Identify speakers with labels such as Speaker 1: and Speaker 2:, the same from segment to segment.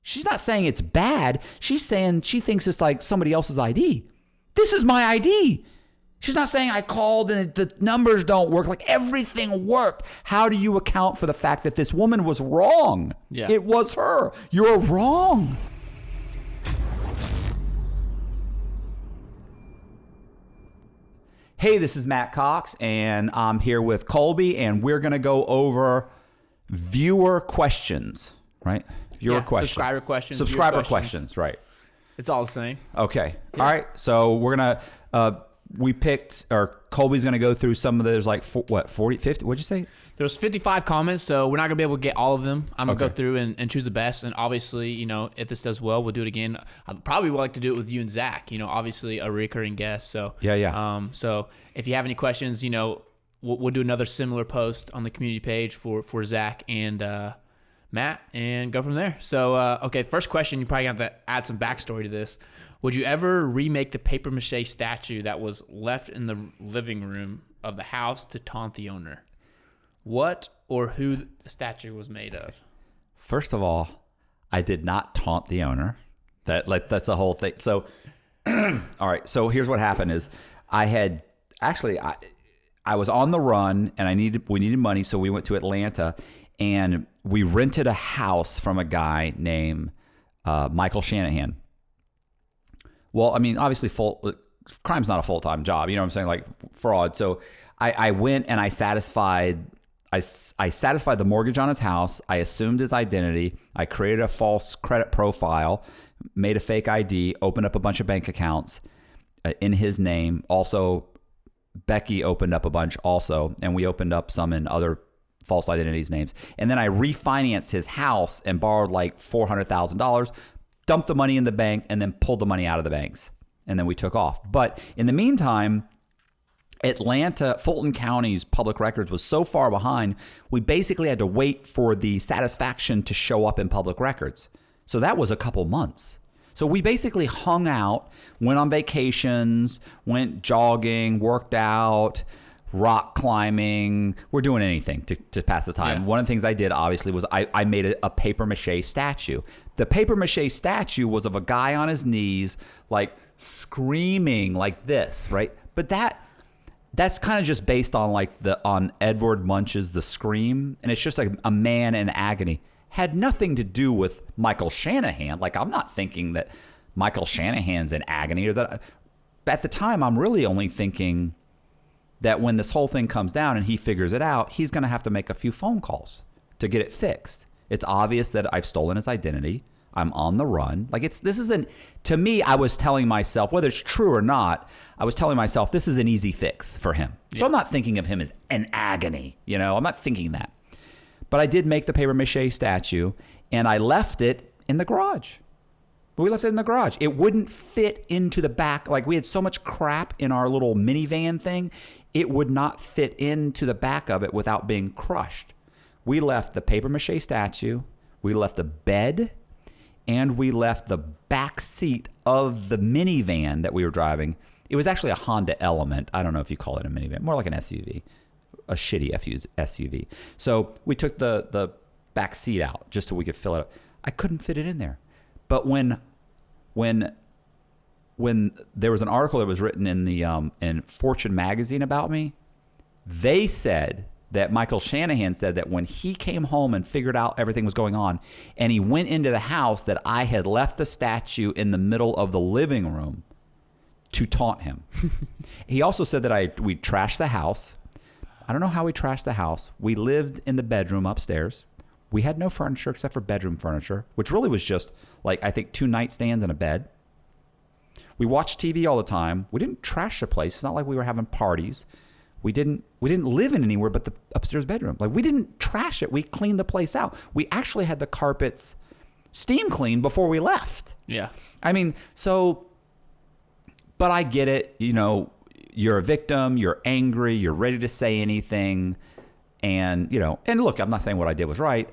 Speaker 1: She's not saying it's bad. She's saying she thinks it's like somebody else's ID. This is my ID. She's not saying I called and the numbers don't work. Like, everything worked. How do you account for the fact that this woman was wrong?
Speaker 2: Yeah.
Speaker 1: It was her. You're wrong. Hey, this is Matt Cox, and I'm here with Colby, and we're going to go over viewer questions, right? Viewer questions.
Speaker 2: Subscriber questions.
Speaker 1: Right.
Speaker 2: It's all the same.
Speaker 1: Okay. Yeah. All right. So we're going to, Colby's going to go through some of those, like, 40, 50? What'd you say?
Speaker 2: There's 55 comments, so we're not going to be able to get all of them. I'm going to go through and choose the best. And obviously, if this does well, we'll do it again. I'd probably like to do it with you and Zach, obviously a recurring guest. So,
Speaker 1: yeah.
Speaker 2: So if you have any questions, we'll do another similar post on the community page for Zach and Matt and go from there. So, okay, first question, you probably have to add some backstory to this. Would you ever remake the paper mache statue that was left in the living room of the house to taunt the owner? What or who the statue was made of?
Speaker 1: First of all, I did not taunt the owner. That's the whole thing. So, all right. So here's what happened: is I was on the run and we needed money, so we went to Atlanta and we rented a house from a guy named Michael Shanahan. Well, I mean, obviously, crime's not a full-time job. You know what I'm saying? Like, fraud. So I went and I satisfied the mortgage on his house. I assumed his identity. I created a false credit profile, made a fake ID, opened up a bunch of bank accounts in his name. Also, Becky opened up a bunch also, and we opened up some in other false identities names. And then I refinanced his house and borrowed like $400,000, dumped the money in the bank, and then pulled the money out of the banks. And then we took off. But in the meantime, Fulton County's public records was so far behind, we basically had to wait for the satisfaction to show up in public records. So that was a couple months. So we basically hung out, went on vacations, went jogging, worked out, rock climbing. We're doing anything to pass the time. Yeah. One of the things I did, obviously, was I made a paper mache statue. The paper mache statue was of a guy on his knees, like screaming like this, right? But that's kind of just based on on Edward Munch's The Scream, and it's just like a man in agony. Had nothing to do with Michael Shanahan. Like, I'm not thinking that Michael Shanahan's in agony, or that. At the time, I'm really only thinking that when this whole thing comes down and he figures it out, he's going to have to make a few phone calls to get it fixed. It's obvious that I've stolen his identity. I'm on the run. To me, I was telling myself, whether it's true or not, I was telling myself this is an easy fix for him. Yeah. So I'm not thinking of him as an agony. I'm not thinking that. But I did make the paper mache statue, and I left it in the garage. We left it in the garage. It wouldn't fit into the back. Like, we had so much crap in our little minivan thing, it would not fit into the back of it without being crushed. We left the paper mache statue, we left the bed, and we left the back seat of the minivan that we were driving. It was actually a Honda Element. I don't know if you call it a minivan, more like an SUV, a shitty SUV. So we took the back seat out just so we could fill it up. I couldn't fit it in there. But when there was an article that was written in the in Fortune magazine about me, they said that Michael Shanahan said that when he came home and figured out everything was going on, and he went into the house, that I had left the statue in the middle of the living room to taunt him. He also said that we trashed the house. I don't know how we trashed the house. We lived in the bedroom upstairs. We had no furniture except for bedroom furniture, which really was just I think 2 nightstands and a bed. We watched TV all the time. We didn't trash the place. It's not like we were having parties. We didn't live in anywhere but the upstairs bedroom. Like, we didn't trash it. We cleaned the place out. We actually had the carpets steam cleaned before we left.
Speaker 2: Yeah.
Speaker 1: I mean, but I get it. You're a victim. You're angry. You're ready to say anything. And, and look, I'm not saying what I did was right.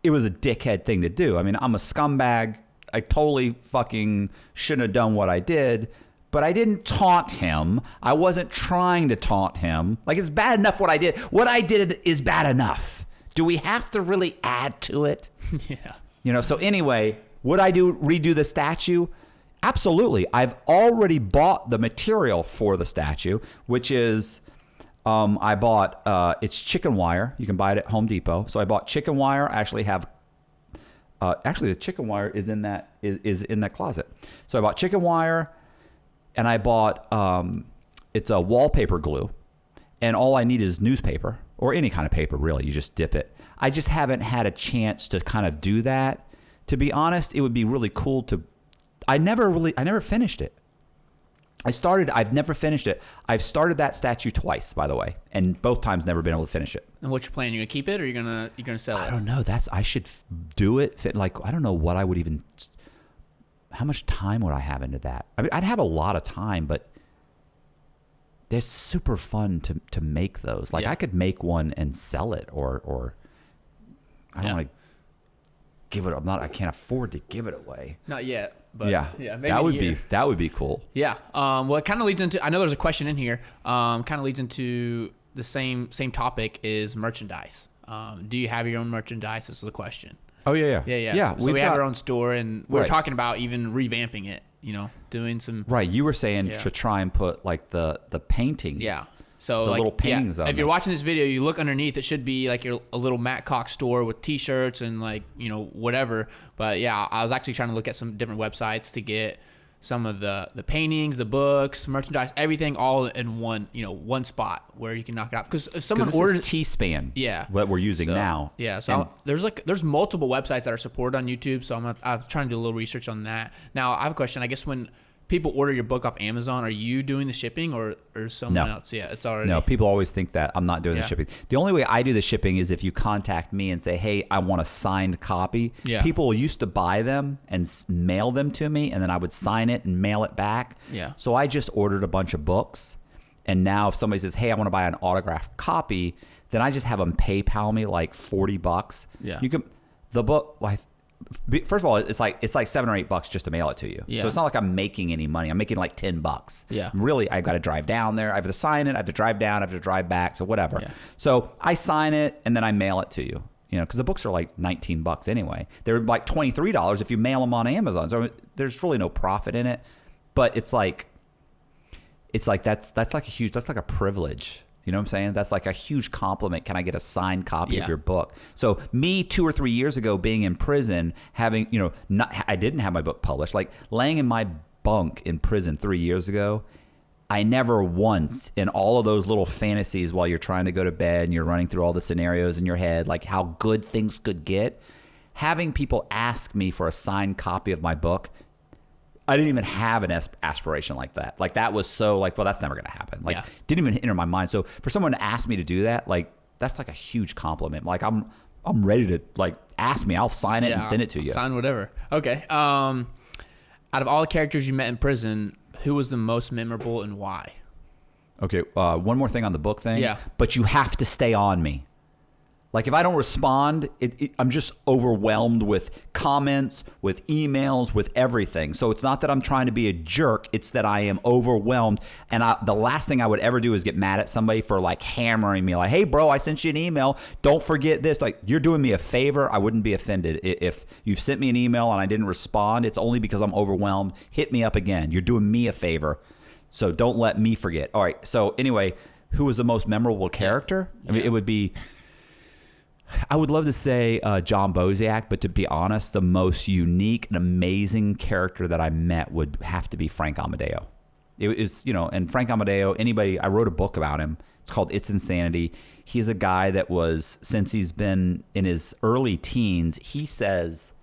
Speaker 1: It was a dickhead thing to do. I mean, I'm a scumbag. I totally fucking shouldn't have done what I did. But I didn't taunt him. I wasn't trying to taunt him. Like, it's bad enough what I did. What I did is bad enough. Do we have to really add to it?
Speaker 2: Yeah.
Speaker 1: So anyway, would I redo the statue? Absolutely. I've already bought the material for the statue, which is I bought it's chicken wire. You can buy it at Home Depot. So I bought chicken wire. I actually have the chicken wire is in that closet. So I bought chicken wire, and I bought it's a wallpaper glue, and all I need is newspaper or any kind of paper, really. You just dip it. I just haven't had a chance to kind of do that. To be honest, it would be really cool to. I never finished it. I've never finished it. I've started that statue twice, by the way, and both times never been able to finish it.
Speaker 2: And what's your plan? You gonna keep it, or you're gonna sell it?
Speaker 1: I don't know. I should do it. I don't know what I would even. How much time would I have into that? I mean, I'd have a lot of time, but they're super fun to make those. Like I could make one and sell it, or I don't want to give it. I can't afford to give it away.
Speaker 2: Not yet. But
Speaker 1: maybe that would be cool.
Speaker 2: Yeah. Well, it kind of leads into. I know there's a question in here. Kind of leads into the same topic is merchandise. Do you have your own merchandise? This is the question.
Speaker 1: Oh yeah.
Speaker 2: So we have our own store, and we're talking about even revamping it. Doing some.
Speaker 1: Right. You were saying to try and put like the paintings.
Speaker 2: Yeah. So
Speaker 1: the little paintings.
Speaker 2: If you're watching this video, you look underneath. It should be like a little Matt Cox store with T-shirts and whatever. But yeah, I was actually trying to look at some different websites to get some of the paintings, the books, merchandise, everything all in one spot where you can knock it out. Because if someone orders
Speaker 1: T-Span, what we're using now.
Speaker 2: Yeah, so there's multiple websites that are supported on YouTube. So I'm trying to do a little research on that. Now I have a question. I guess when people order your book off Amazon, are you doing the shipping or someone else? Yeah, it's already.
Speaker 1: No, people always think that I'm not doing the shipping. The only way I do the shipping is if you contact me and say, hey, I want a signed copy.
Speaker 2: Yeah.
Speaker 1: People used to buy them and mail them to me, and then I would sign it and mail it back.
Speaker 2: Yeah.
Speaker 1: So I just ordered a bunch of books, and now if somebody says, hey, I want to buy an autographed copy, then I just have them PayPal me like $40.
Speaker 2: Yeah.
Speaker 1: The book, first of all, it's like $7 or $8 just to mail it to you.
Speaker 2: Yeah.
Speaker 1: So it's not like I'm making any money. I'm making like $10.
Speaker 2: Yeah.
Speaker 1: Really, I've got to drive down there. I have to sign it. I have to drive down. I have to drive back. So whatever.
Speaker 2: Yeah.
Speaker 1: So I sign it and then I mail it to you. Because the books are like $19 anyway. They're like $23 if you mail them on Amazon. So there's really no profit in it. But it's like that's like a privilege. You know what I'm saying? That's like a huge compliment. Can I get a signed copy of your book? So me 2 or 3 years ago being in prison, having, I didn't have my book published, like laying in my bunk in prison 3 years ago, I never once in all of those little fantasies while you're trying to go to bed and you're running through all the scenarios in your head, like how good things could get, having people ask me for a signed copy of my book, I didn't even have an aspiration like that. Like that was so like, well, that's never going to happen. Like didn't even enter my mind. So for someone to ask me to do that, like that's like a huge compliment. Like I'm ready to like ask me. I'll sign it and send it to you.
Speaker 2: Sign whatever. Okay. Out of all the characters you met in prison, who was the most memorable and why?
Speaker 1: Okay. One more thing on the book thing.
Speaker 2: Yeah.
Speaker 1: But you have to stay on me. Like if I don't respond, I'm just overwhelmed with comments, with emails, with everything. So it's not that I'm trying to be a jerk. It's that I am overwhelmed. And the last thing I would ever do is get mad at somebody for like hammering me like, hey, bro, I sent you an email. Don't forget this. Like you're doing me a favor. I wouldn't be offended. If you've sent me an email and I didn't respond, it's only because I'm overwhelmed. Hit me up again. You're doing me a favor. So don't let me forget. All right. So anyway, who was the most memorable character? I mean, it would be... I would love to say John Bosiak, but to be honest, the most unique and amazing character that I met would have to be Frank Amadeo. It was, and Frank Amadeo, I wrote a book about him. It's called It's Insanity. He's a guy that was, since he's been in his early teens, he says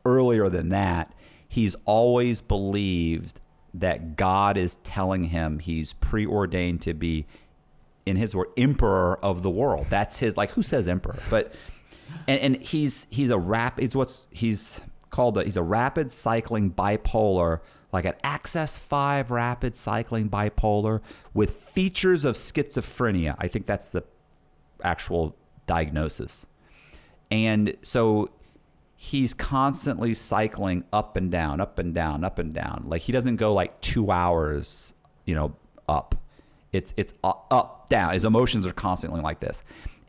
Speaker 1: earlier than that, he's always believed that God is telling him he's preordained to be, in his word, emperor of the world. That's his, like, who says emperor? But and he's a he's a rapid cycling bipolar, like an Access 5 rapid cycling bipolar with features of schizophrenia. I think that's the actual diagnosis. And so he's constantly cycling up and down, up and down, up and down. Like he doesn't go like 2 hours, up. It's up, down. His emotions are constantly like this.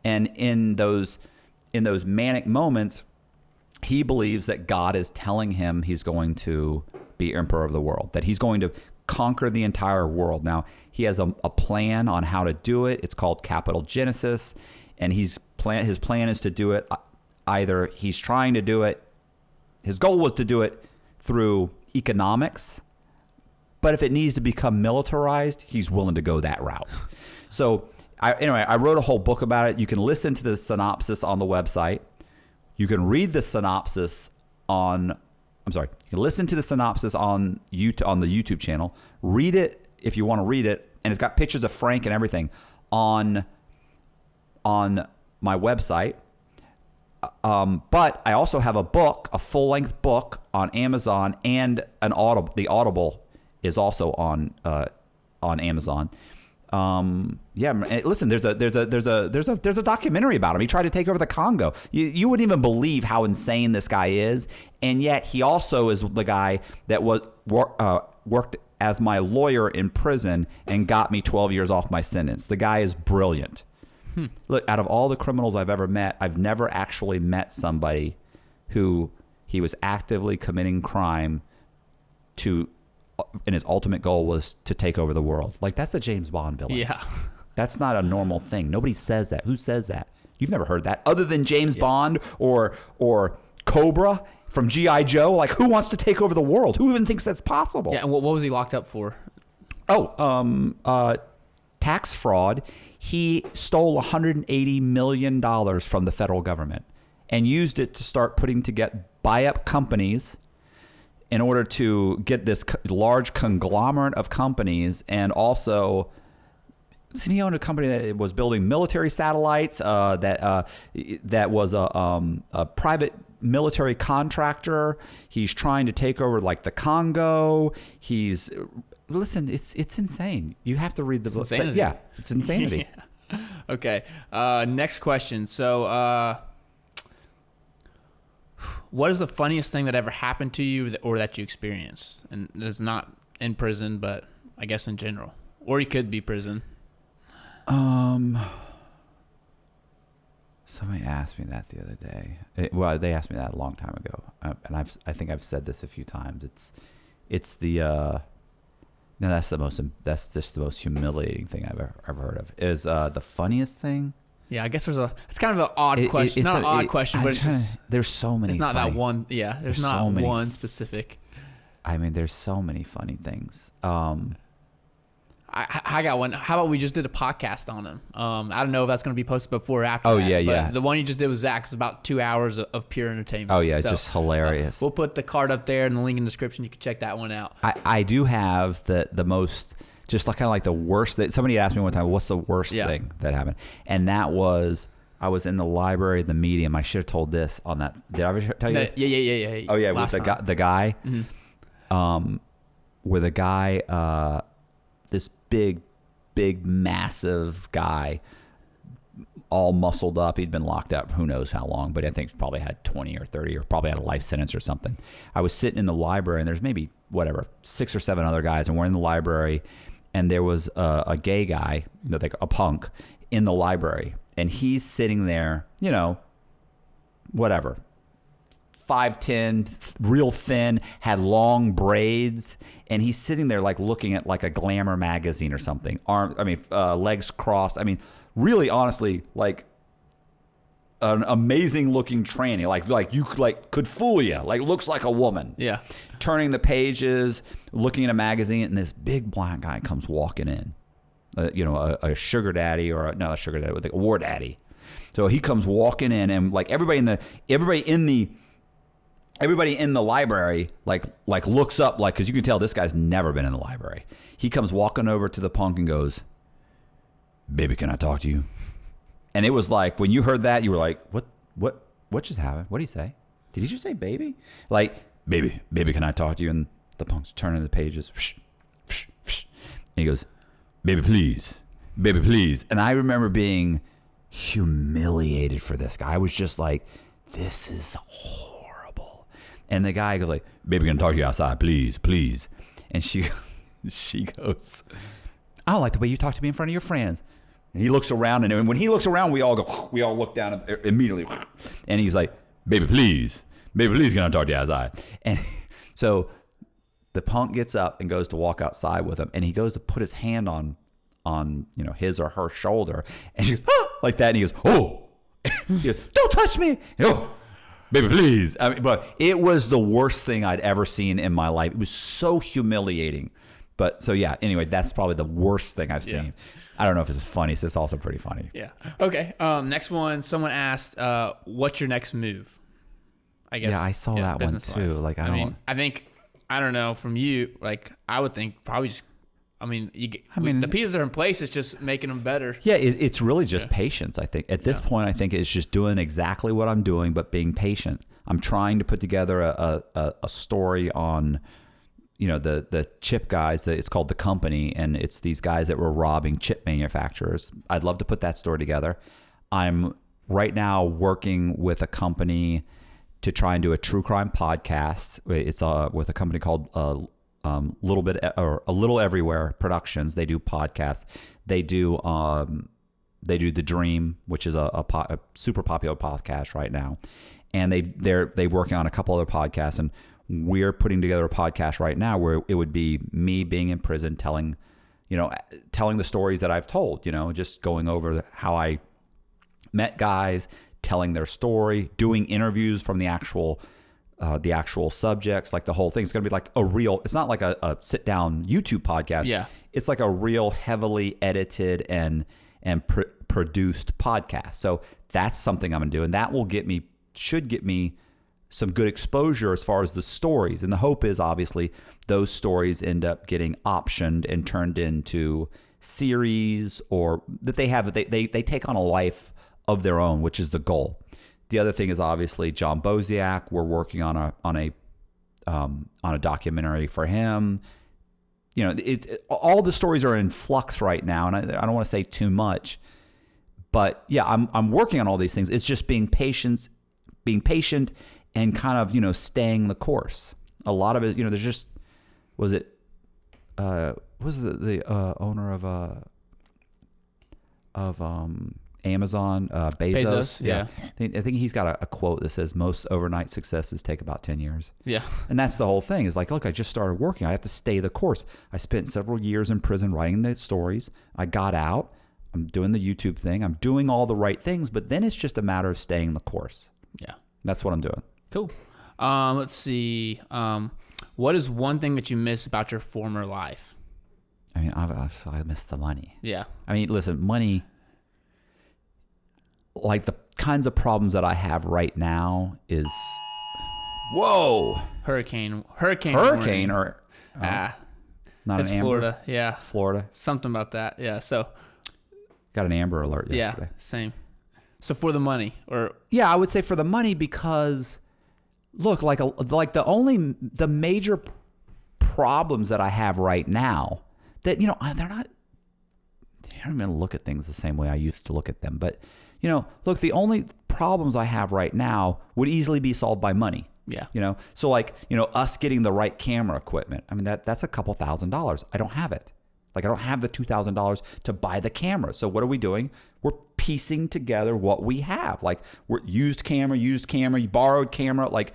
Speaker 1: And in those manic moments, he believes that God is telling him he's going to be emperor of the world, that he's going to conquer the entire world. Now, he has a plan on how to do it. It's called Capital Genesis, and his plan is to do it either he's trying to do it, his goal was to do it through economics, but if it needs to become militarized, he's willing to go that route. So I wrote a whole book about it. You can listen to the synopsis on the website. You can read the synopsis you can listen to the synopsis on the YouTube channel. Read it if you want to read it, and it's got pictures of Frank and everything on my website. But I also have a book, a full-length book on Amazon, and the Audible is also on Amazon. Listen, there's a documentary about him. He tried to take over the Congo. You wouldn't even believe how insane this guy is, and yet he also is the guy that worked as my lawyer in prison and got me 12 years off my sentence. The guy is brilliant. Look, out of all the criminals I've ever met, I've never actually met somebody who he was actively committing crime and his ultimate goal was to take over the world. Like, that's a James Bond villain.
Speaker 2: Yeah.
Speaker 1: That's not a normal thing. Nobody says that. Who says that? You've never heard that other than James Bond or Cobra from G.I. Joe. Like, who wants to take over the world? Who even thinks that's possible?
Speaker 2: Yeah. And what was he locked up for?
Speaker 1: Tax fraud. He stole $180 million from the federal government and used it to start buy up companies in order to get this large conglomerate of companies. And also, he owned a company that was building military satellites, that was a private military contractor. He's trying to take over like the Congo. Listen, it's insane. You have to read the book.
Speaker 2: Insanity.
Speaker 1: Yeah, it's insanity.
Speaker 2: Yeah. Okay. Next question. So, what is the funniest thing that ever happened to you or that you experienced? And it's not in prison, but I guess in general. Or it could be prison.
Speaker 1: Somebody asked me that the other day. They asked me that a long time ago, and I think I've said this a few times. It's the no, that's just the most humiliating thing I've ever heard of. Is the funniest thing?
Speaker 2: Yeah, I guess it's kind of an odd question. Not an odd question, but it's just,
Speaker 1: there's so many.
Speaker 2: It's not
Speaker 1: funny,
Speaker 2: that one. Yeah, there's not so one specific.
Speaker 1: I mean, there's so many funny things.
Speaker 2: I got one. How about we just did a podcast on him? I don't know if that's going to be posted before or after.
Speaker 1: Oh,
Speaker 2: that,
Speaker 1: yeah.
Speaker 2: The one you just did with Zach is about 2 hours of pure entertainment.
Speaker 1: Oh, yeah, so, just hilarious.
Speaker 2: We'll put the card up there and the link in the description. You can check that one out.
Speaker 1: I do have the most, just like kind of like the worst. Somebody asked me one time, what's the worst thing that happened? And that was, I was in the library at the Medium. I should have told this on that. Did I ever tell you this?
Speaker 2: Yeah.
Speaker 1: Oh, yeah, with the guy. Mm-hmm. Where the guy, this big, massive guy, all muscled up. He'd been locked up who knows how long, but I think probably had 20 or 30 or probably had a life sentence or something. I was sitting in the library, and there's maybe, 6 or 7 other guys, and we're in the library, and there was a gay guy, like a punk, in the library, and he's sitting there, 5'10", real thin, had long braids, and he's sitting there like looking at like a Glamour magazine or something. Legs crossed. I mean, really, honestly, like an amazing looking tranny. Like you could fool you. Like looks like a woman.
Speaker 2: Yeah.
Speaker 1: Turning the pages, looking at a magazine, and this big black guy comes walking in. A sugar daddy not a sugar daddy, like a war daddy. So he comes walking in, and like everybody in the library like looks up, like, because you can tell this guy's never been in the library. He comes walking over to the punk and goes, "Baby, can I talk to you?" And it was like, when you heard that, you were like, what just happened? What did he say? Did he just say baby? Like, baby, can I talk to you? And the punk's turning the pages. And he goes, baby, please. And I remember being humiliated for this guy. I was just like, this is horrible. And the guy goes like, "Baby, can I talk to you outside, please?" And she goes, "I don't like the way you talk to me in front of your friends." And he looks around, and when he looks around, we all look down immediately. And he's like, "Baby, please." Baby Lee's going to talk to you outside. And so the punk gets up and goes to walk outside with him, and he goes to put his hand on his or her shoulder, and she goes, oh, like that, and he goes, oh, he goes, don't touch me. Oh, baby, please. I mean, but it was the worst thing I'd ever seen in my life. It was so humiliating. But so yeah, anyway, that's probably the worst thing I've seen. I don't know if it's funny, so it's also pretty funny.
Speaker 2: Yeah. Okay. Next one, someone asked, what's your next move? I guess.
Speaker 1: Yeah, I saw that one too. Like,
Speaker 2: I don't know, from you, like, I would think probably just, the pieces are in place. It's just making them better.
Speaker 1: Yeah, it's really just patience, I think. At this point, I think it's just doing exactly what I'm doing, but being patient. I'm trying to put together a story on, the chip guys. It's called The Company, and it's these guys that were robbing chip manufacturers. I'd love to put that story together. I'm right now working with a company to try and do a true crime podcast. It's with a company called A Little Everywhere Productions. They do podcasts. They do The Dream, which is a super popular podcast right now, and they're working on a couple other podcasts, and we're putting together a podcast right now where it would be me being in prison, telling the stories that I've told, just going over how I met guys, telling their story, doing interviews from the actual subjects, like the whole thing. It's going to be like it's not like a sit down YouTube podcast.
Speaker 2: Yeah.
Speaker 1: It's like a real heavily edited and produced podcast. So that's something I'm going to do. And that should get me some good exposure as far as the stories. And the hope is obviously those stories end up getting optioned and turned into series, or that they take on a life of their own, which is the goal. The other thing is obviously John Boziak. We're working on a documentary for him. All the stories are in flux right now, and I don't want to say too much, but yeah, I'm working on all these things. It's just being patient, and kind of staying the course. A lot of it, there's just was the owner of Amazon, Bezos.
Speaker 2: Yeah.
Speaker 1: I think he's got a quote that says most overnight successes take about 10 years.
Speaker 2: Yeah.
Speaker 1: And that's the whole thing. Is like, look, I just started working. I have to stay the course. I spent several years in prison writing the stories. I got out. I'm doing the YouTube thing. I'm doing all the right things, but then it's just a matter of staying the course.
Speaker 2: Yeah.
Speaker 1: That's what I'm doing.
Speaker 2: Cool. Let's see. What is one thing that you miss about your former life?
Speaker 1: I mean, I miss the money.
Speaker 2: Yeah.
Speaker 1: I mean, listen, money, like the kinds of problems that I have right not
Speaker 2: hurricane
Speaker 1: or not
Speaker 2: it's
Speaker 1: an amber?
Speaker 2: Florida. Yeah.
Speaker 1: Florida.
Speaker 2: Something about that. Yeah. So
Speaker 1: got an Amber Alert yesterday.
Speaker 2: Yeah, same. So for the money, or
Speaker 1: yeah, I would say for the money, because look, the major problems that I have right now that I don't even look at things the same way I used to look at them. But look, the only problems I have right now would easily be solved by money.
Speaker 2: Yeah.
Speaker 1: So us getting the right camera equipment. I mean, that's a couple $1,000s. I don't have it. Like, I don't have the $2,000 to buy the camera. So what are we doing? We're piecing together what we have. Like, we're used camera, borrowed camera, like,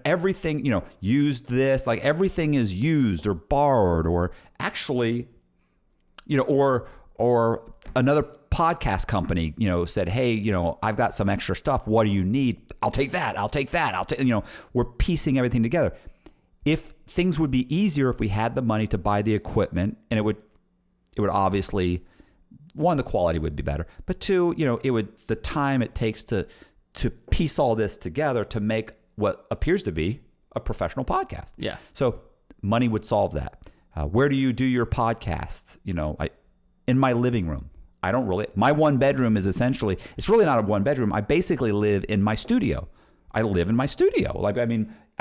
Speaker 1: everything, used this, like everything is used or borrowed, or actually, or another podcast company, said, hey, I've got some extra stuff. What do you need? I'll take that. We're piecing everything together. If things would be easier if we had the money to buy the equipment, and it would obviously, one, the quality would be better, but two, the time it takes to piece all this together to make what appears to be a professional podcast.
Speaker 2: Yeah.
Speaker 1: So money would solve that. Where do you do your podcast? In my living room. My one bedroom is essentially, it's really not a one bedroom. I basically live in my studio. I live in my studio.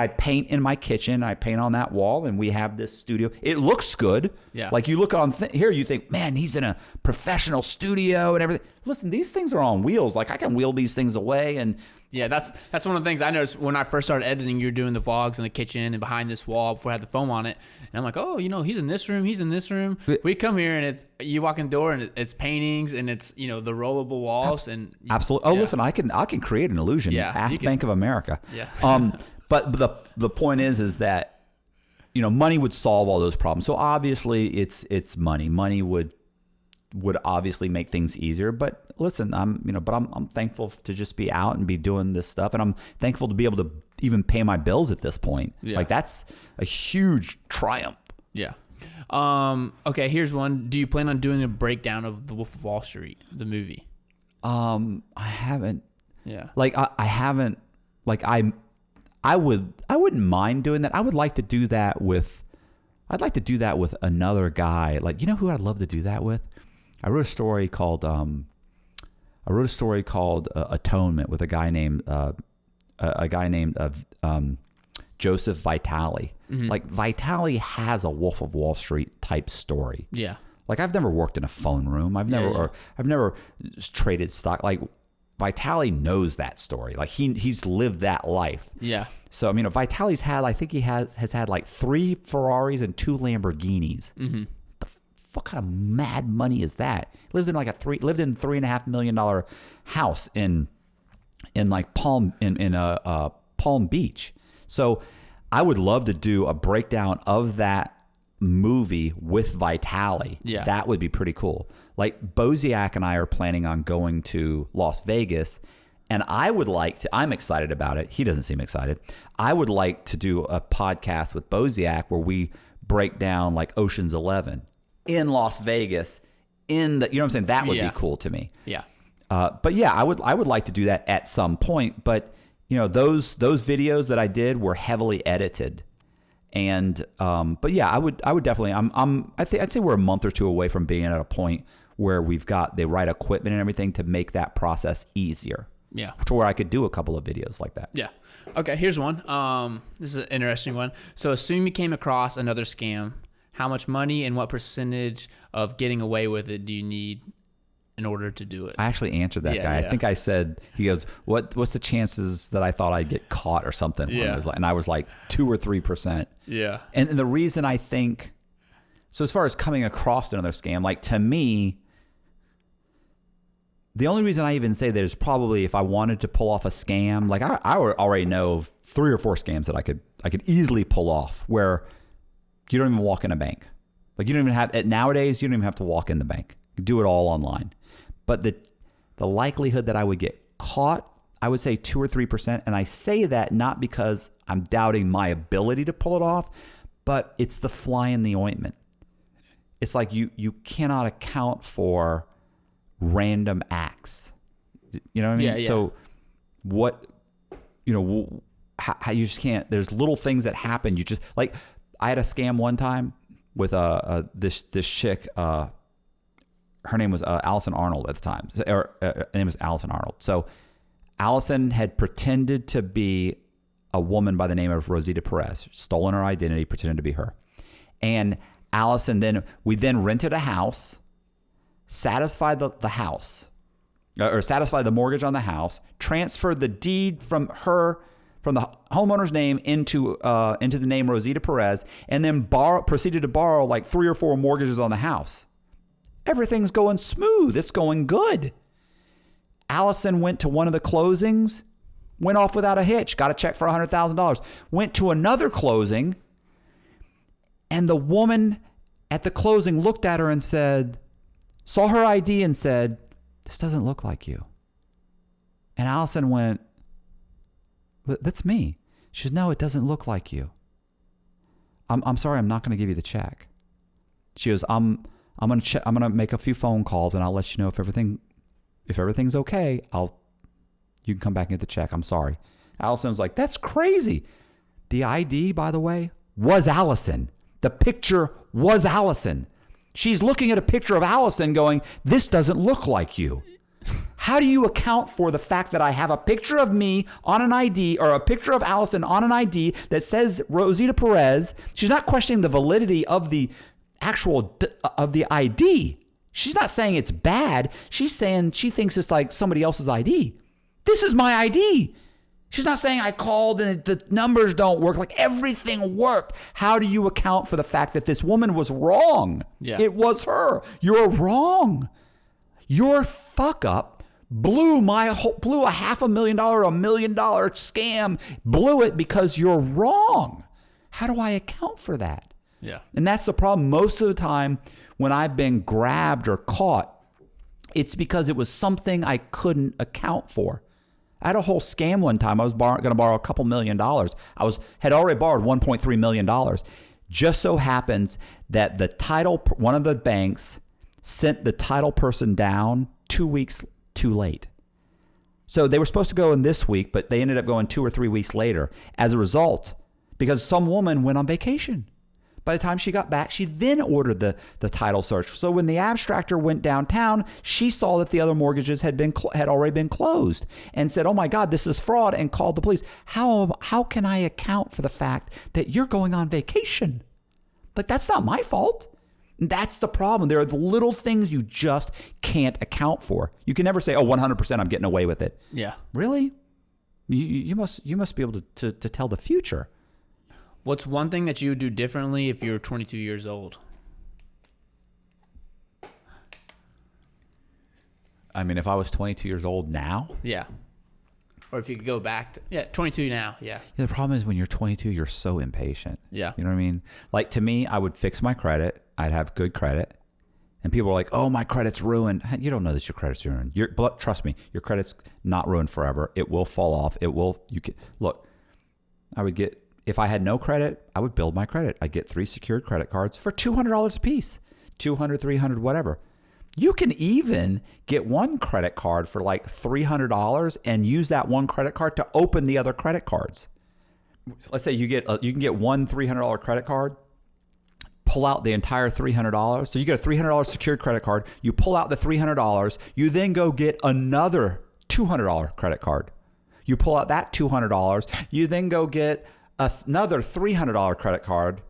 Speaker 1: I paint in my kitchen. I paint on that wall, and we have this studio. It looks good.
Speaker 2: Yeah.
Speaker 1: Like you look on here, you think, man, he's in a professional studio and everything. Listen, these things are on wheels. Like I can wheel these things away and.
Speaker 2: Yeah, that's one of the things I noticed when I first started editing. You're doing the vlogs in the kitchen and behind this wall before I had the foam on it, and I'm like, oh, he's in this room, he's in this room. We come here and you walk in the door and it's paintings and it's the rollable walls and
Speaker 1: absolutely. Oh, listen, I can create an illusion.
Speaker 2: Yeah,
Speaker 1: Ask Bank of America.
Speaker 2: Yeah.
Speaker 1: But the point is that money would solve all those problems. So obviously it's money. Money would obviously make things easier. But listen, I'm thankful to just be out and be doing this stuff, and I'm thankful to be able to even pay my bills at this point.
Speaker 2: Yeah.
Speaker 1: Like that's a huge triumph.
Speaker 2: Yeah. Okay, here's one. Do you plan on doing a breakdown of The Wolf of Wall Street, the movie?
Speaker 1: I haven't.
Speaker 2: Yeah.
Speaker 1: Like I haven't. Like I wouldn't mind doing that. I would like to do that with. I'd like to do that with another guy. Like who I'd love to do that with. I wrote a story called Atonement with a guy named Joseph Vitale.
Speaker 2: Mm-hmm.
Speaker 1: Like Vitale has a Wolf of Wall Street type story.
Speaker 2: Yeah.
Speaker 1: Like I've never worked in a phone room. I've never traded stock. Like Vitale knows that story. Like he's lived that life.
Speaker 2: Yeah.
Speaker 1: So Vitale's had, I think he has had like 3 Ferraris and 2 Lamborghinis.
Speaker 2: Mm-hmm.
Speaker 1: What kind of mad money is that? Lived in $3.5 million house in Palm Beach. So I would love to do a breakdown of that movie with Vitale.
Speaker 2: Yeah.
Speaker 1: That would be pretty cool. Like Boziak and I are planning on going to Las Vegas, and I would like to, I'm excited about it. He doesn't seem excited. I would like to do a podcast with Boziak where we break down like Ocean's 11 in Las Vegas what I'm saying? That would be cool to me.
Speaker 2: Yeah.
Speaker 1: But yeah, I would like to do that at some point, but those videos that I did were heavily edited. And but yeah, I would definitely I'd say we're a month or 2 away from being at a point where we've got the right equipment and everything to make that process easier.
Speaker 2: Yeah.
Speaker 1: To where I could do a couple of videos like that.
Speaker 2: Yeah. Okay, here's one. This is an interesting one. So assume you came across another scam. How much money and what percentage of getting away with it do you need in order to do it?
Speaker 1: I actually answered that guy.
Speaker 2: Yeah.
Speaker 1: I think I said, he goes, what's the chances that I thought I'd get caught or something?
Speaker 2: Yeah.
Speaker 1: And I was like 2 or 3%.
Speaker 2: Yeah.
Speaker 1: And the reason I think, so as far as coming across another scam, like to me, the only reason I even say that is probably if I wanted to pull off a scam, like I already know of 3 or 4 scams that I could easily pull off where you don't even walk in a bank. Like you don't even have, nowadays, you don't even have to walk in the bank. You do it all online. But the likelihood that I would get caught, I would say 2 or 3%. And I say that not because I'm doubting my ability to pull it off, but it's the fly in the ointment. It's like you cannot account for random acts. You know what I mean?
Speaker 2: Yeah.
Speaker 1: So how you just can't, there's little things that happen. You just, like, I had a scam one time with this chick. Her name was Allison Arnold at the time. Her name was Allison Arnold. So Allison had pretended to be a woman by the name of Rosita Perez, stolen her identity, pretended to be her. And Allison we rented a house, satisfied the house, or satisfied the mortgage on the house, transferred the deed from the homeowner's name into the name Rosita Perez, and then proceeded to borrow like 3 or 4 mortgages on the house. Everything's going smooth. It's going good. Allison went to one of the closings, went off without a hitch, got a check for $100,000. Went to another closing, and the woman at the closing looked at her and saw her ID and said, "This doesn't look like you." And Allison went, "That's me." She says, "No, it doesn't look like you. I'm sorry, I'm not going to give you the check." She goes, I'm going to make a few phone calls and I'll let you know if everything's okay. You can come back and get the check. I'm sorry. Allison was like, "That's crazy." The ID, by the way, was Allison. The picture was Allison. She's looking at a picture of Allison going, "This doesn't look like you." How do you account for the fact that I have a picture of me on an ID or a picture of Allison on an ID that says Rosita Perez? She's not questioning the validity of the of the ID. She's not saying it's bad. She's saying she thinks it's like somebody else's ID. This is my ID. She's not saying I called and the numbers don't work. Like everything worked. How do you account for the fact that this woman was wrong?
Speaker 2: Yeah.
Speaker 1: It was her. You're wrong. Your fuck up blew a $500,000 or $1 million scam. Blew it because you're wrong. How do I account for that?
Speaker 2: Yeah.
Speaker 1: And that's the problem. Most of the time when I've been grabbed or caught, it's because it was something I couldn't account for. I had a whole scam one time. I was going to borrow a couple $1 million. Had already borrowed $1.3 million. Just so happens that one of the banks sent the title person down 2 weeks too late. So they were supposed to go in this week, but they ended up going 2 or 3 weeks later as a result, because some woman went on vacation. By the time she got back, she then ordered the title search. So when the abstractor went downtown, she saw that the other mortgages had already been closed and said, "Oh my God, this is fraud," and called the police. How can I account for the fact that you're going on vacation? Like, that's not my fault. That's the problem. There are the little things you just can't account for. You can never say, "Oh, 100% I'm getting away with it."
Speaker 2: Yeah.
Speaker 1: Really? You must be able to tell the future.
Speaker 2: What's one thing that you would do differently if you were 22 years old?
Speaker 1: I mean, if I was 22 years old now?
Speaker 2: Yeah. Or if you could go back to, 22 now, yeah.
Speaker 1: The problem is when you're 22, you're so impatient.
Speaker 2: Yeah.
Speaker 1: You know what I mean? Like, to me, I would fix my credit. I'd have good credit. And people are like, "Oh, my credit's ruined." You don't know that your credit's ruined. But trust me, your credit's not ruined forever. It will fall off. Look, if I had no credit, I would build my credit. I'd get 3 secured credit cards for $200 a piece. $200, $300, whatever. You can even get one credit card for like $300 and use that one credit card to open the other credit cards. Let's say you can get one $300 credit card, pull out the entire $300. So you get a $300 secured credit card. You pull out the $300. You then go get another $200 credit card. You pull out that $200. You then go get another $300 credit card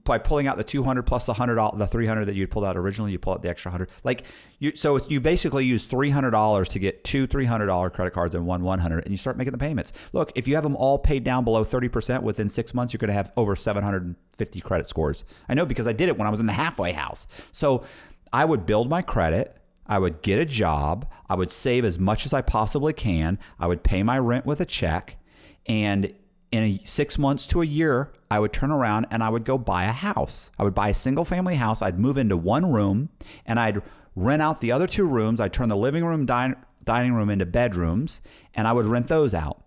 Speaker 1: by pulling out the $200 plus the $100, the $300 that you pulled out originally. You pull out the extra $100. So you basically use $300 to get 2 $300 credit cards and one $100, and you start making the payments. Look, if you have them all paid down below 30% within 6 months, you're going to have over 750 credit scores. I know because I did it when I was in the halfway house. So I would build my credit. I would get a job. I would save as much as I possibly can. I would pay my rent with a check, and in 6 months to a year, I would turn around and I would go buy a house. I would buy a single family house. I'd move into one room and I'd rent out the other 2 rooms. I'd turn the living room, dining room into bedrooms, and I would rent those out.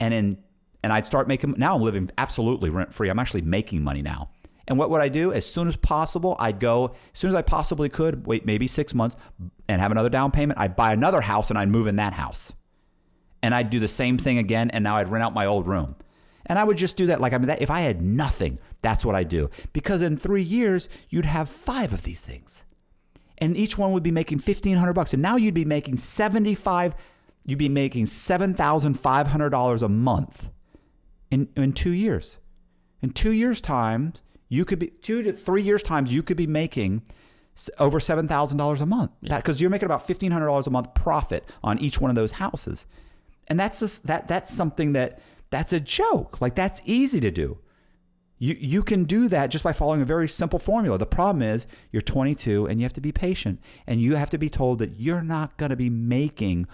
Speaker 1: And I'd start making, now I'm living absolutely rent free. I'm actually making money now. And what would I do? As soon as possible, I'd go, as soon as I possibly could, wait maybe 6 months and have another down payment. I'd buy another house and I'd move in that house. And I'd do the same thing again, and now I'd rent out my old room. And I would just do that. If I had nothing, that's what I do. Because in 3 years, you'd have 5 of these things. And each one would be making $1,500. And now you'd be making $7,500 a month in 2 years. In 2 years' time, you could be 2 to 3 years' time, you could be making over $7,000 a month. Because you're making about $1,500 a month profit on each one of those houses. And that's something that's a joke. Like, that's easy to do. You can do that just by following a very simple formula. The problem is you're 22 and you have to be patient, and you have to be told that you're not going to be making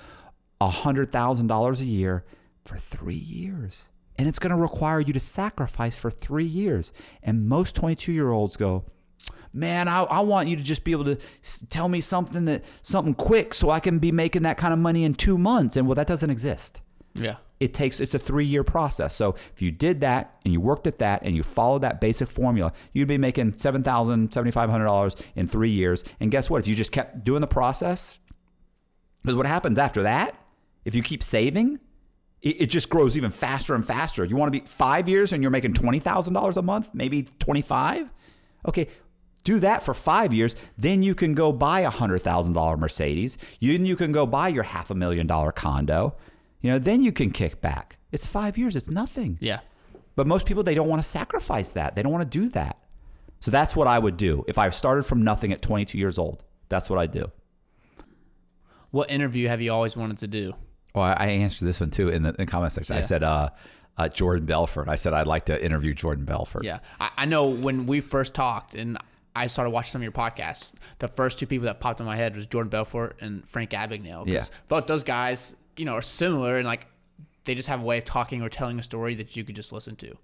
Speaker 1: $100,000 a year for 3 years. And it's going to require you to sacrifice for 3 years. And most 22-year-olds go, "Man, I want you to just be able to tell me something quick so I can be making that kind of money in 2 months." And well, that doesn't exist.
Speaker 2: Yeah.
Speaker 1: It's a 3-year process. So if you did that and you worked at that and you followed that basic formula, you'd be making $7,000, $7,500 in 3 years. And guess what? If you just kept doing the process, because what happens after that, if you keep saving, it just grows even faster and faster. You want to be 5 years and you're making $20,000 a month, maybe 25. Okay. Do that for 5 years. Then you can go buy a $100,000 Mercedes. You can go buy your $500,000 condo. Then you can kick back. It's 5 years. It's nothing.
Speaker 2: Yeah.
Speaker 1: But most people, they don't want to sacrifice that. They don't want to do that. So that's what I would do. If I started from nothing at 22 years old, that's what I do.
Speaker 2: What interview have you always wanted to do?
Speaker 1: Well, I answered this one too in the comment section.
Speaker 2: Yeah.
Speaker 1: I said Jordan Belfort. I said I'd like to interview Jordan Belfort.
Speaker 2: Yeah. I know when we first talked and I started watching some of your podcasts, the first two people that popped in my head was Jordan Belfort and Frank Abagnale.
Speaker 1: Yeah.
Speaker 2: Both those guys, are similar and like they just have a way of talking or telling a story that you could just listen to.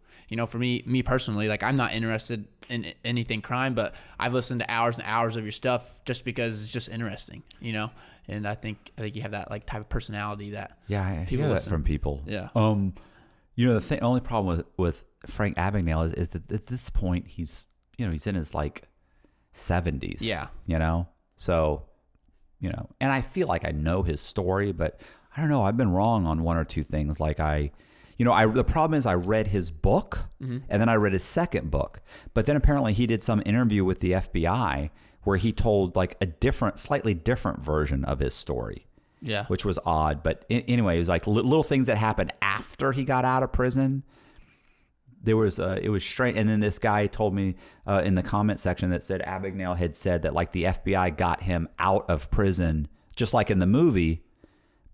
Speaker 2: For me personally, like I'm not interested in anything crime, but I've listened to hours and hours of your stuff just because it's just interesting, And I think you have that like type of personality that
Speaker 1: I
Speaker 2: people
Speaker 1: hear
Speaker 2: listen.
Speaker 1: that from people.
Speaker 2: Yeah.
Speaker 1: The only problem with Frank Abagnale is that at this point he's in his like 70s.
Speaker 2: Yeah.
Speaker 1: So, and I feel like I know his story, but I don't know. I've been wrong on one or two things. Like the problem is I read his book and then I read his second book, but then apparently he did some interview with the FBI where he told like a slightly different version of his story.
Speaker 2: Yeah.
Speaker 1: Which was odd. But anyway, it was like little things that happened after he got out of prison. It was strange. And then this guy told me in the comment section that said Abagnale had said that like the FBI got him out of prison, just like in the movie.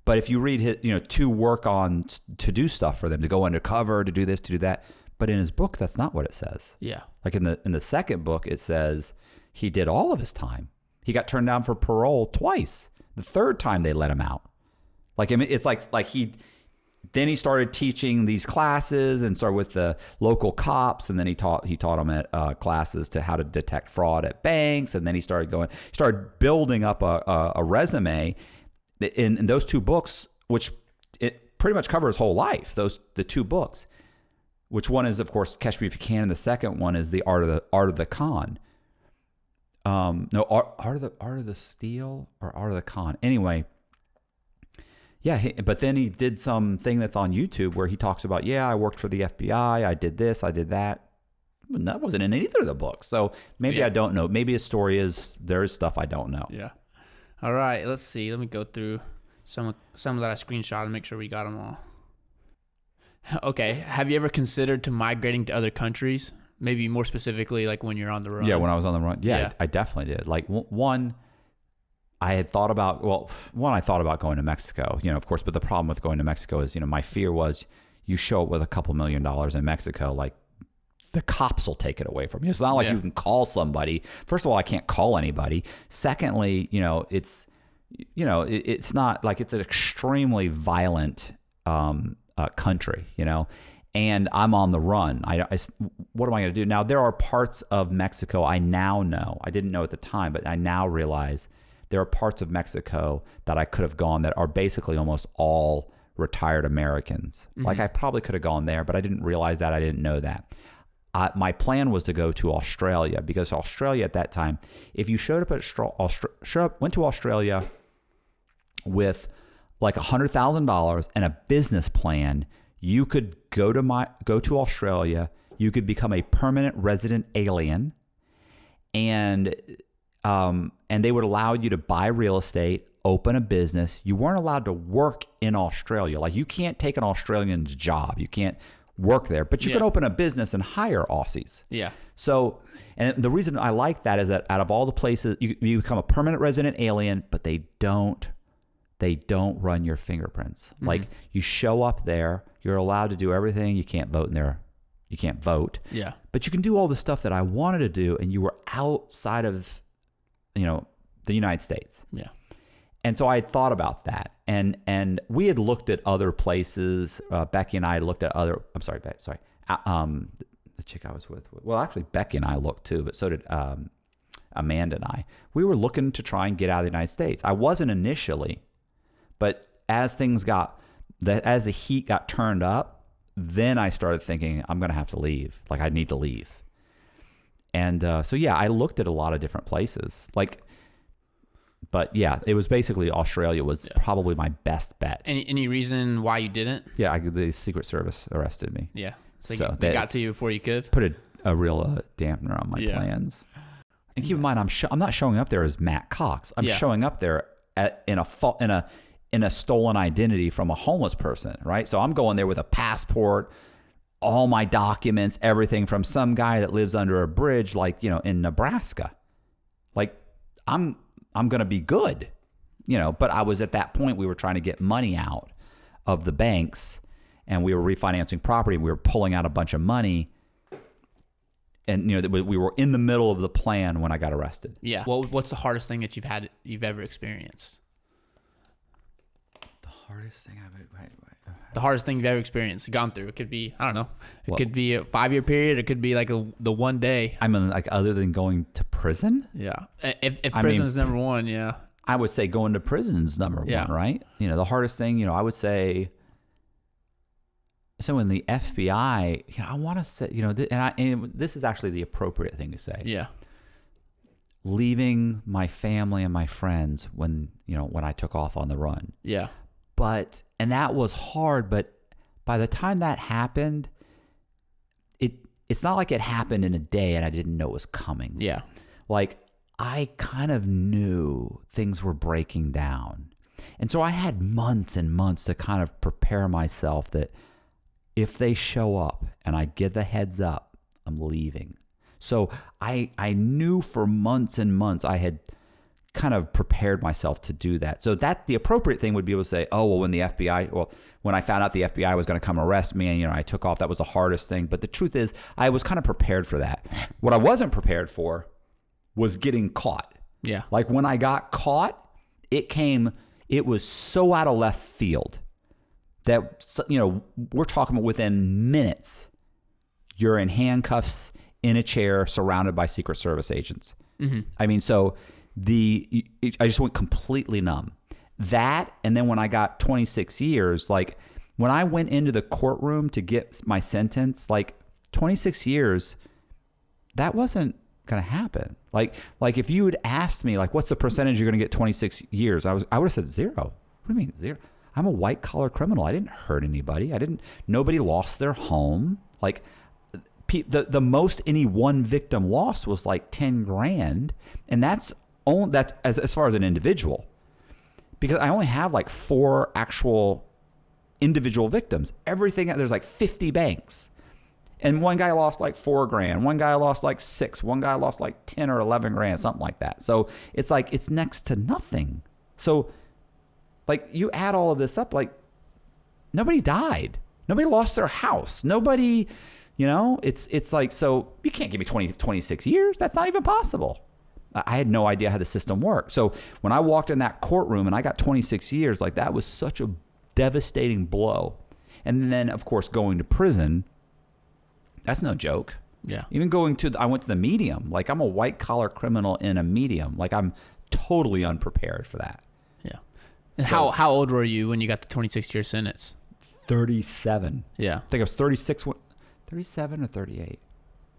Speaker 1: But if you read his, to do stuff for them, to go undercover, to do this, to do that. But in his book, that's not what it says.
Speaker 2: Yeah.
Speaker 1: Like in the second book, it says he did all of his time. He got turned down for parole twice. The third time they let him out. Like, I mean, it's like then he started teaching these classes and started with the local cops. And then he taught them at classes to how to detect fraud at banks. And then he started building up a resume in those two books, which it pretty much covers his whole life. The two books, which one is of course Catch Me If You Can, and the second one is the Art of the Con. Art of the Steal or Art of the Con. Anyway, yeah. But then he did something that's on YouTube where he talks about, I worked for the FBI. I did this. I did that. And that wasn't in either of the books. So maybe I don't know. Maybe his story there is stuff I don't know.
Speaker 2: Yeah. All right. Let's see. Let me go through some that I screenshot and make sure we got them all. Okay. Have you ever considered to migrating to other countries? Maybe more specifically, like when you're on the run.
Speaker 1: Yeah, when I was on the run. Yeah. I definitely did. Like I thought about going to Mexico, of course, but the problem with going to Mexico is, my fear was you show up with a couple $1 million in Mexico, like the cops will take it away from you. It's not like you can call somebody. First of all, I can't call anybody. Secondly, it's not like it's an extremely violent country, and I'm on the run. What am I going to do? Now, there are parts of Mexico I now know. I didn't know at the time, but I now realize there are parts of Mexico that I could have gone that are basically almost all retired Americans. Mm-hmm. Like I probably could have gone there, but I didn't realize that. I didn't know that. My plan was to go to Australia because Australia at that time, if you showed up went to Australia with like $100,000 and a business plan, you could go to Australia. You could become a permanent resident alien, and they would allow you to buy real estate, open a business. You weren't allowed to work in Australia. Like you can't take an Australian's job. You can't work there, but you can open a business and hire Aussies. Yeah. So, and the reason I like that is that out of all the places, you become a permanent resident alien, but they don't run your fingerprints. Mm-hmm. Like you show up there, you're allowed to do everything. You can't vote in there. You can't vote. Yeah. But you can do all the stuff that I wanted to do, and you were outside of, the United States. Yeah. And so I had thought about that, and we had looked at other places. Becky and I looked at other. I'm sorry, Becky. Sorry, the chick I was with. Well, actually, Becky and I looked too, but so did Amanda and I. We were looking to try and get out of the United States. I wasn't initially, but as the heat got turned up, then I started thinking I'm going to have to leave. Like I need to leave. And so yeah, I looked at a lot of different places. But yeah, it was basically Australia was probably my best bet.
Speaker 2: Any reason why you didn't?
Speaker 1: Yeah, the Secret Service arrested me.
Speaker 2: Yeah, so they got to you before you could.
Speaker 1: Put a real dampener on my plans. And keep in mind, I'm not showing up there as Matt Cox. I'm showing up there in a stolen identity from a homeless person, right? So I'm going there with a passport, all my documents, everything, from some guy that lives under a bridge, like, in Nebraska. Like, I'm going to be good, but I was at that point, we were trying to get money out of the banks, and we were refinancing property, and we were pulling out a bunch of money. And, we were in the middle of the plan when I got arrested.
Speaker 2: Yeah. Well, what's the hardest thing that you've ever experienced?
Speaker 1: The hardest thing
Speaker 2: The hardest thing you've ever experienced, gone through. It could be, I don't know. It could be a 5-year period. It could be like the one day.
Speaker 1: I mean, like, other than going to prison?
Speaker 2: Yeah. If prison is number one, yeah.
Speaker 1: I would say going to prison is number one, right? The hardest thing, I would say. So in the FBI, I want to say, and this is actually the appropriate thing to say.
Speaker 2: Yeah.
Speaker 1: Leaving my family and my friends when I took off on the run.
Speaker 2: Yeah.
Speaker 1: And that was hard, but by the time that happened, it's not like it happened in a day and I didn't know it was coming.
Speaker 2: Yeah.
Speaker 1: Like, I kind of knew things were breaking down. And so I had months and months to kind of prepare myself that if they show up and I get the heads up, I'm leaving. So I knew for months and months I had kind of prepared myself to do that. So that the appropriate thing would be able to say, oh, well, when I found out the FBI was going to come arrest me and, I took off, that was the hardest thing. But the truth is, I was kind of prepared for that. What I wasn't prepared for was getting caught.
Speaker 2: Yeah.
Speaker 1: Like, when I got caught, it was so out of left field that, we're talking about within minutes, you're in handcuffs in a chair surrounded by Secret Service agents.
Speaker 2: Mm-hmm.
Speaker 1: I mean, so I just went completely numb. That, and then when I got 26 years, like, when I went into the courtroom to get my sentence, like, 26 years, that wasn't going to happen. Like if you had asked me, like, what's the percentage you're going to get 26 years? I would have said 0. What do you mean 0? I'm a white collar criminal. I didn't hurt anybody. Nobody lost their home. Like, the most any one victim lost was like 10 grand. And that's as far as an individual, because I only have like 4 actual individual victims. Everything, there's like 50 banks. And one guy lost like 4 grand. One guy lost like 6. One guy lost like 10 or 11 grand, something like that. So it's like, it's next to nothing. So, like, you add all of this up, like, nobody died. Nobody lost their house. Nobody, it's like, so you can't give me 26 years. That's not even possible. I had no idea how the system worked. So when I walked in that courtroom and I got 26 years, like, that was such a devastating blow. And then, of course, going to prison, that's no joke.
Speaker 2: Yeah.
Speaker 1: Even I went to the medium. Like, I'm a white collar criminal in a medium. Like, I'm totally unprepared for that.
Speaker 2: Yeah. And how old were you when you got the 26-year sentence?
Speaker 1: 37.
Speaker 2: Yeah.
Speaker 1: I think I was 37 or 38.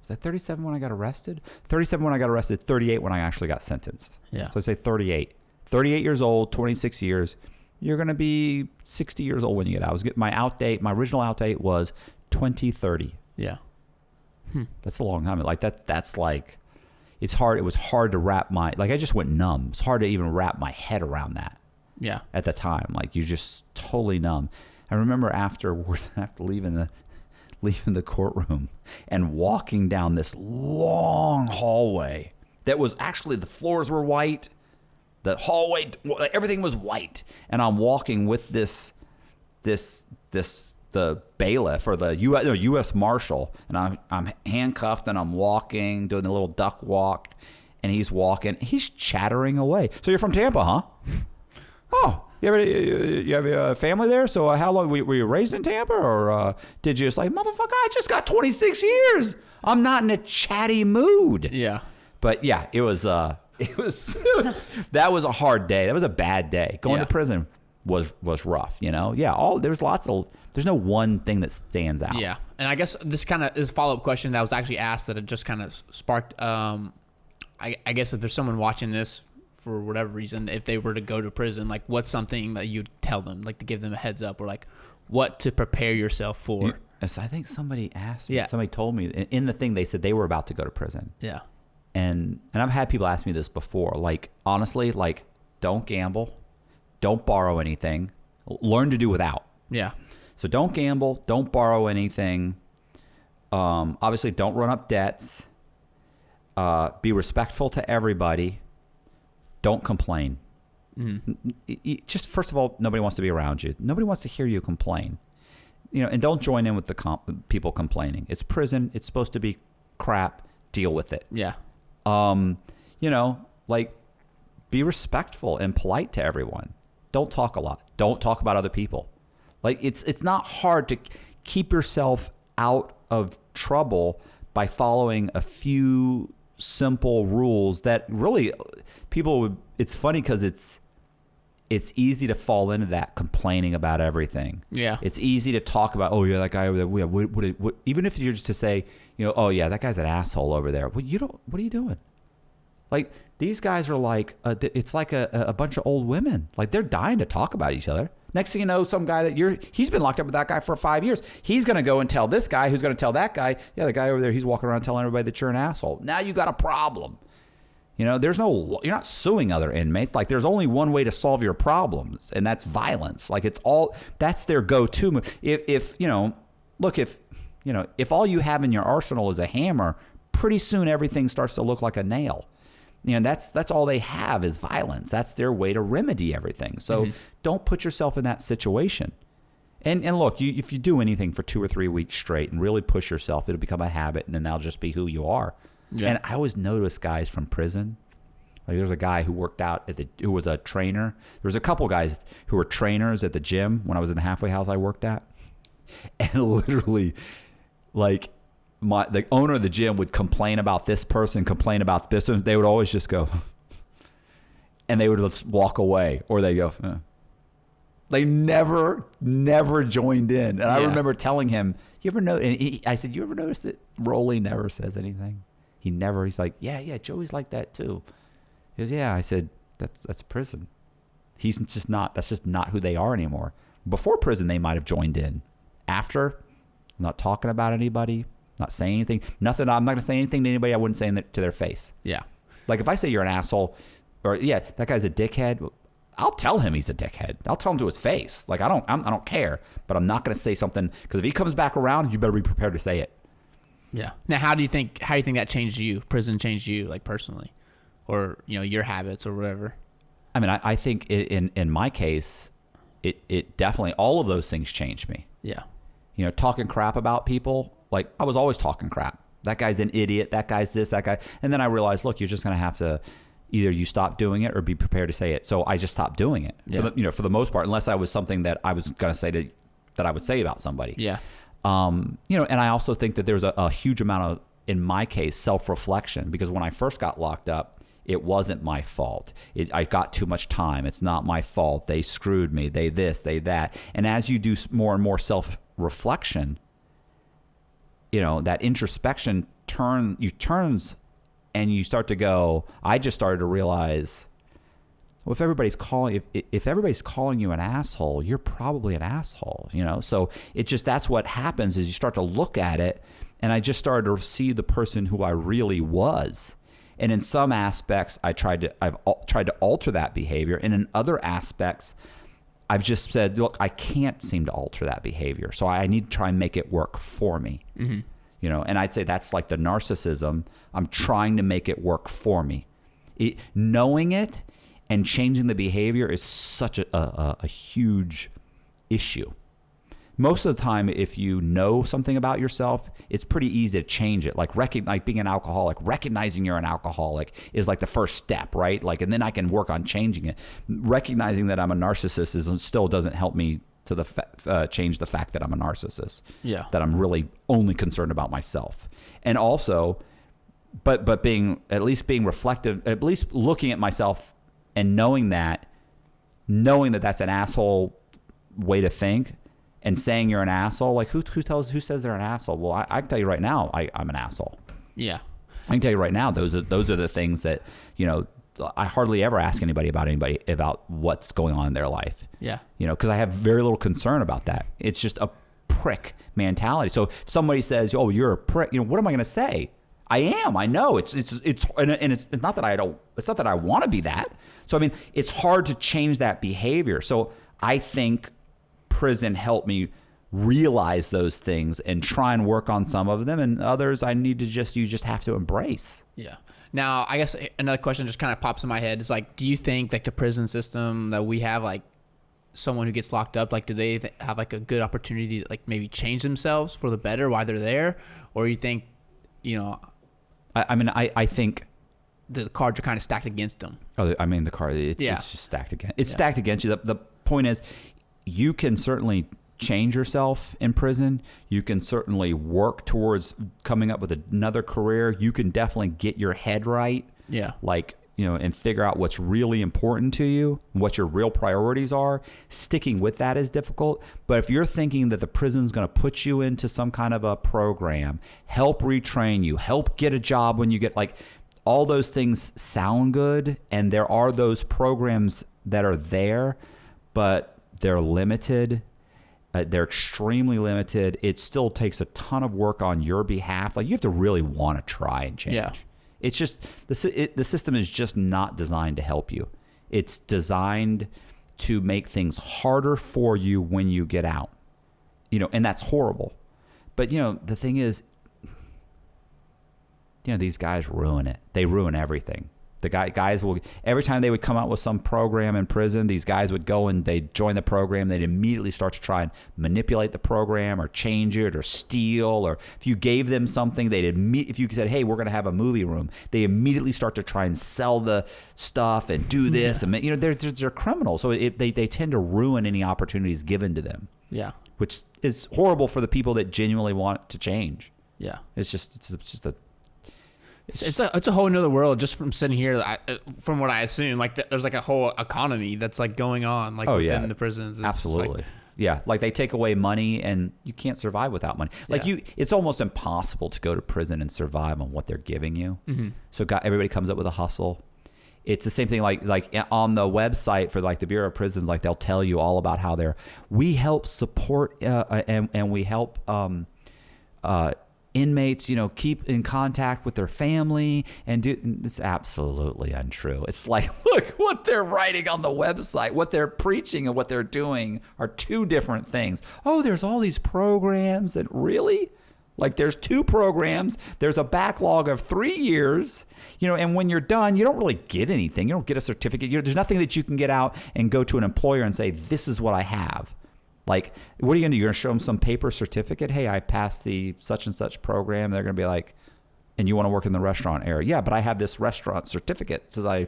Speaker 1: Was I 37 when I got arrested? 37 when I got arrested, 38 when I actually got sentenced.
Speaker 2: Yeah.
Speaker 1: So I say 38. 38 years old, 26 years. You're going to be 60 years old when you get out. My original out date was 2030.
Speaker 2: Yeah.
Speaker 1: That's a long time. Like, that's like, it's hard. It was hard to I just went numb. It's hard to even wrap my head around that.
Speaker 2: Yeah.
Speaker 1: At the time, like, you're just totally numb. I remember after leaving the courtroom and walking down this long hallway that was actually, the floors were white, the hallway, everything was white, and I'm walking with the bailiff or the U.S. Marshal, and I'm handcuffed and I'm walking, doing the little duck walk, and he's chattering away. So you're from Tampa, huh? Oh, you have a family there? So how long were you raised in Tampa, or did you just like, motherfucker, I just got 26 years. I'm not in a chatty mood.
Speaker 2: Yeah.
Speaker 1: But yeah, it was that was a hard day. That was a bad day. Going to prison was rough, Yeah, there's no one thing that stands out.
Speaker 2: Yeah. And I guess this kind of is a follow-up question that was actually asked that it just kind of sparked I guess if there's someone watching this for whatever reason, if they were to go to prison, like, what's something that you'd tell them, like, to give them a heads up, or like what to prepare yourself for?
Speaker 1: I think somebody asked me,
Speaker 2: Yeah.
Speaker 1: Somebody told me in the thing, they said they were about to go to prison.
Speaker 2: Yeah.
Speaker 1: and I've had people ask me this before, like, honestly, like, don't gamble, don't borrow anything, learn to do without.
Speaker 2: Yeah.
Speaker 1: So don't gamble, don't borrow anything. Obviously, don't run up debts. Be respectful to everybody. Don't complain. Just first of all, nobody wants to be around you. Nobody wants to hear you complain. And don't join in with the people complaining. It's prison. It's supposed to be crap. Deal with it.
Speaker 2: Yeah.
Speaker 1: Like, be respectful and polite to everyone. Don't talk a lot. Don't talk about other people. Like, it's not hard to keep yourself out of trouble by following a few simple rules that really people would. It's funny because it's easy to fall into that, complaining about everything.
Speaker 2: Yeah.
Speaker 1: It's easy to talk about, oh yeah, that guy over there. What, even if you're just to say, oh yeah, that guy's an asshole over there. Well, what are you doing? Like, these guys are like, it's like a bunch of old women. Like, they're dying to talk about each other. Next thing you know, some guy he's been locked up with that guy for 5 years. He's going to go and tell this guy, who's going to tell that guy, yeah, the guy over there, he's walking around telling everybody that you're an asshole. Now you got a problem. You're not suing other inmates. Like, there's only one way to solve your problems, and that's violence. Like, that's their go-to move. If all you have in your arsenal is a hammer, pretty soon everything starts to look like a nail. That's all they have is violence. That's their way to remedy everything. So don't put yourself in that situation. And look, if you do anything for 2 or 3 weeks straight and really push yourself, it'll become a habit, and then that'll just be who you are. Yeah. And I always notice guys from prison. Like, there's a guy who worked out who was a trainer. There was a couple guys who were trainers at the gym when I was in the halfway house I worked at. And literally, like, the owner of the gym would complain about this person, complain about this one. They would always just go, and they would just walk away, or they go, They never joined in. And I remember telling him, you ever know? And I said, you ever notice that Rolly never says anything? He's like, yeah, Joey's like that too. He goes, yeah. I said, that's prison. He's just not, that's just not who they are anymore. Before prison, they might have joined in. After, I'm not talking about anybody, not saying anything, nothing. I'm not going to say anything to anybody I wouldn't say to their face. Yeah. Like, if I say you're an asshole, or yeah, that guy's a dickhead, I'll tell him he's a dickhead. I'll tell him to his face. Like, I don't care, but I'm not going to say something, because if he comes back around, you better be prepared to say it. Yeah.
Speaker 2: Now, how do you think that changed you? Prison changed you, like, personally, or your habits or whatever?
Speaker 1: I mean, I think in my case, it definitely, all of those things changed me. Yeah. Talking crap about people. Like, I was always talking crap. That guy's an idiot. That guy's this. That guy. And then I realized, look, you're just going to have to either you stop doing it or be prepared to say it. So I just stopped doing it. Yeah. For the most part, unless I was something that I was going to say that I would say about somebody. Yeah. And I also think that there's a huge amount of, in my case, self-reflection, because when I first got locked up, it wasn't my fault. I got too much time. It's not my fault. They screwed me. They this, they that. And as you do more and more self-reflection, that introspection turns and you start to go, I just started to realize, well, if everybody's calling you an asshole, you're probably an asshole, So that's what happens, is you start to look at it, and I just started to see the person who I really was. And in some aspects, I've tried to alter that behavior, and in other aspects, I've just said, look, I can't seem to alter that behavior, so I need to try and make it work for me. Mm-hmm. And I'd say that's like the narcissism. I'm trying to make it work for me. Knowing it and changing the behavior is such a huge issue. Most of the time, if you know something about yourself, it's pretty easy to change it. Like being an alcoholic, recognizing you're an alcoholic is like the first step, right? Like, and then I can work on changing it. Recognizing that I'm a narcissist still doesn't help me to change the fact that I'm a narcissist. Yeah. That I'm really only concerned about myself. And also, but being reflective, at least looking at myself and knowing that that's an asshole way to think. And saying you're an asshole, like who says they're an asshole? Well, I can tell you right now, I'm an asshole. Yeah. I can tell you right now, those are the things that, I hardly ever ask anybody about what's going on in their life. Yeah. Because I have very little concern about that. It's just a prick mentality. So if somebody says, oh, you're a prick, what am I going to say? I am. I know it's not that I don't. It's not that I want to be that. So I mean, it's hard to change that behavior. So I think prison helped me realize those things and try and work on some of them, and others you just have to embrace.
Speaker 2: Yeah. Now, I guess another question just kind of pops in my head is like, do you think like the prison system that we have, like someone who gets locked up, like do they have like a good opportunity to like maybe change themselves for the better while they're there, or you think,
Speaker 1: I think
Speaker 2: the cards are kind of stacked against them?
Speaker 1: Oh, I mean the card. It's just stacked against. It's stacked against you. The point is, you can certainly change yourself in prison. You can certainly work towards coming up with another career. You can definitely get your head right. Yeah. Like, and figure out what's really important to you, what your real priorities are. Sticking with that is difficult. But if you're thinking that the prison's going to put you into some kind of a program, help retrain you, help get a job when you get, like, all those things sound good. And there are those programs that are there, but they're limited. They're extremely limited. It still takes a ton of work on your behalf. Like, you have to really want to try and change. Yeah. It's just the system is just not designed to help you. It's designed to make things harder for you when you get out. And that's horrible. But the thing is, these guys ruin it. They ruin everything. The guys will, every time they would come out with some program in prison, these guys would go and they'd join the program. They'd immediately start to try and manipulate the program or change it or steal. Or if you gave them something, if you said, hey, we're going to have a movie room, they immediately start to try and sell the stuff and do this. And they're criminals. So they tend to ruin any opportunities given to them. Yeah. Which is horrible for the people that genuinely want to change. Yeah. It's just
Speaker 2: a whole nother world just from sitting here. From what I assume, like there's like a whole economy that's like going on, like within the prisons. It's
Speaker 1: absolutely, like they take away money, and you can't survive without money. Like it's almost impossible to go to prison and survive on what they're giving you. Mm-hmm. So everybody comes up with a hustle. It's the same thing. Like on the website for like the Bureau of Prisons, like they'll tell you all about how we help support and we help. Inmates, keep in contact with their family it's absolutely untrue. It's like, look, what they're writing on the website, what they're preaching and what they're doing are two different things. Oh, there's all these programs, and really? Like, there's 2 programs, there's a backlog of 3 years, and when you're done, you don't really get anything. You don't get a certificate. There's nothing that you can get out and go to an employer and say, this is what I have. Like, what are you going to do? You're going to show them some paper certificate? Hey, I passed the such and such program. They're going to be like, and you want to work in the restaurant area? Yeah, but I have this restaurant certificate. It says I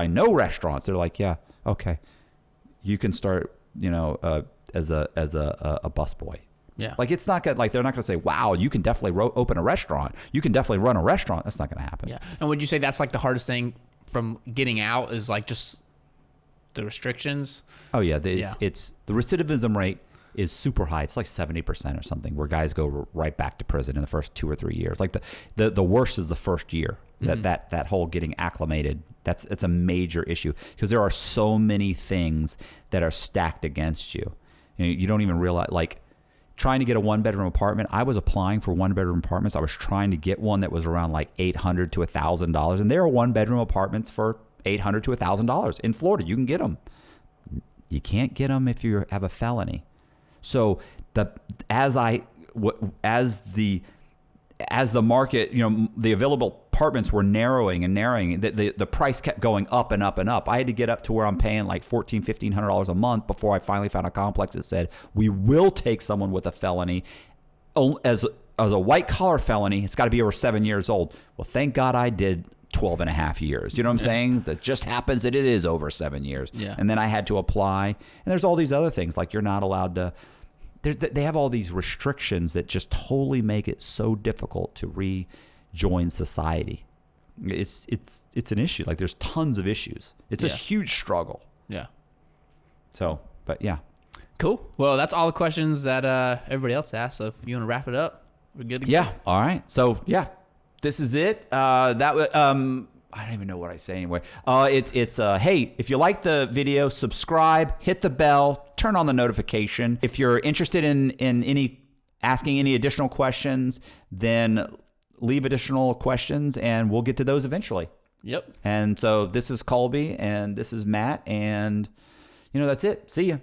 Speaker 1: know restaurants. They're like, yeah, okay. You can start, as a busboy. Yeah. Like, it's not good. Like, they're not going to say, wow, you can definitely open a restaurant. You can definitely run a restaurant. That's not going to happen.
Speaker 2: Yeah. And would you say that's like the hardest thing from getting out is like just the restrictions?
Speaker 1: Oh yeah, it's the recidivism rate is super high. It's like 70% or something, where guys go right back to prison in the first 2 or 3 years. Like the worst is the first year. Mm-hmm. That whole getting acclimated. It's a major issue because there are so many things that are stacked against you. You don't even realize. Like, trying to get a 1-bedroom apartment. I was applying for 1-bedroom apartments. I was trying to get one that was around like $800 to $1,000, and there are 1-bedroom apartments for $800 to $1,000 in Florida. You can get them. You can't get them if you have a felony. So as the market, the available apartments were narrowing, the price kept going up and up and up. I had to get up to where I'm paying like $1,400, $1,500 a month before I finally found a complex that said, we will take someone with a felony as a white collar felony. It's got to be over 7 years old. Well, thank God I did 12 and a half years. You know what I'm saying? That just happens that it is over 7 years. Yeah. And then I had to apply. And there's all these other things, like you're not allowed to, they have all these restrictions that just totally make it so difficult to rejoin society. It's an issue. Like, there's tons of issues. It's a huge struggle. Yeah. So, but yeah.
Speaker 2: Cool. Well, that's all the questions that everybody else asked. So if you want to wrap it up, we're good to go.
Speaker 1: Yeah. All right. So yeah. This is it. I don't even know what I say anyway. It's hey, if you like the video, subscribe, hit the bell, turn on the notification. If you're interested in asking any additional questions, then leave additional questions, and we'll get to those eventually.
Speaker 2: Yep.
Speaker 1: And so this is Colby, and this is Matt, and that's it. See ya.